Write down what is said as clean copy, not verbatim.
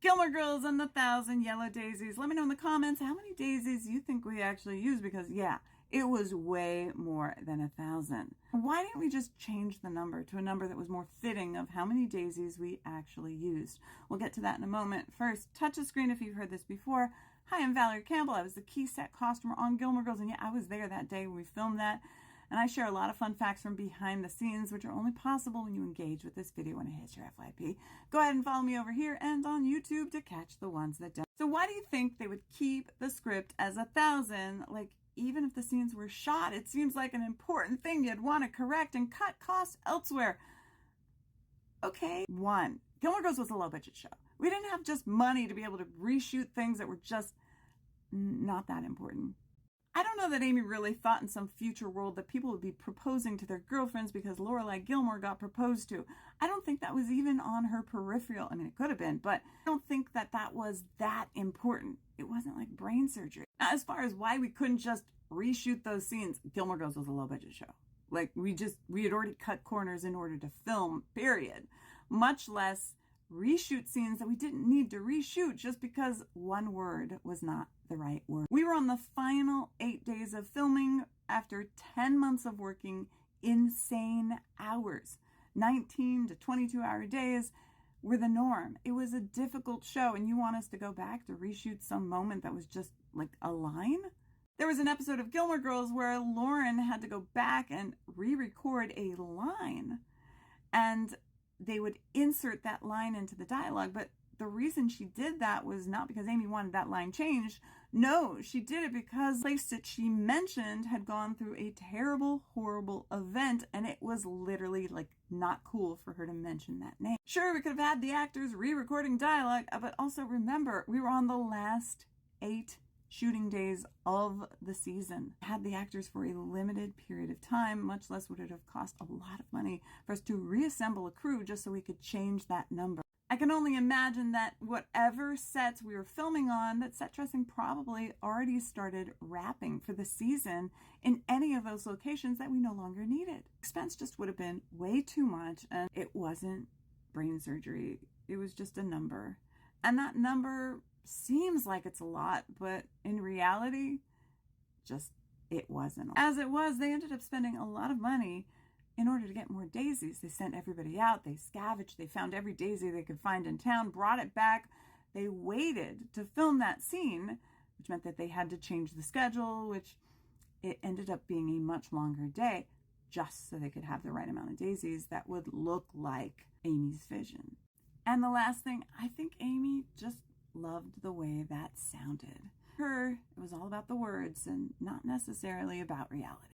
Gilmore Girls and the 1,000 Yellow Daisies. Let me know in the comments how many daisies you think we actually used, because yeah, it was way more than 1,000. Why didn't we just change the number to a number that was more fitting of how many daisies we actually used? We'll get to that in a moment. First, touch the screen if you've heard this before. Hi, I'm Valerie Campbell. I was the key set costumer on Gilmore Girls, and yeah, I was there that day when we filmed that. And I share a lot of fun facts from behind the scenes, which are only possible when you engage with this video when it hits your FYP. Go ahead and follow me over here and on YouTube to catch the ones that don't. So why do you think they would keep the script as 1,000? Like, even if the scenes were shot, it seems like an important thing you'd want to correct and cut costs elsewhere. Okay. 1. Gilmore Girls was a low-budget show. We didn't have just money to be able to reshoot things that were just not that important. I don't know that Amy really thought in some future world that people would be proposing to their girlfriends because Lorelai Gilmore got proposed to. I don't think that was even on her peripheral. I mean, it could have been, but I don't think that that was that important. It wasn't like brain surgery. Now, as far as why we couldn't just reshoot those scenes, Gilmore Girls was a low-budget show. Like, we had already cut corners in order to film, period. Much less reshoot scenes that we didn't need to reshoot just because one word was not the right word. We were on the final 8 days of filming after 10 months of working insane hours. 19 to 22-hour days were the norm. It was a difficult show, and you want us to go back to reshoot some moment that was just like a line? There was an episode of Gilmore Girls where Lauren had to go back and re-record a line, and they would insert that line into the dialogue, but the reason she did that was not because Amy wanted that line changed. No, she did it because the place that she mentioned had gone through a terrible, horrible event, and it was literally like not cool for her to mention that name. Sure, we could have had the actors re-recording dialogue, but also remember, we were on the last 8 shooting days of the season. Had the actors for a limited period of time, much less would it have cost a lot of money for us to reassemble a crew just so we could change that number. I can only imagine that whatever sets we were filming on, that set dressing probably already started wrapping for the season in any of those locations that we no longer needed. Expense just would have been way too much, and it wasn't brain surgery. It was just a number. And that number seems like it's a lot, but in reality, just it wasn't. As it was, they ended up spending a lot of money in order to get more daisies. They sent everybody out, they scavenged, they found every daisy they could find in town, brought it back. They waited to film that scene, which meant that they had to change the schedule, which it ended up being a much longer day, just so they could have the right amount of daisies that would look like Amy's vision. And the last thing, I think Amy just loved the way that sounded. Her, it was all about the words and not necessarily about reality.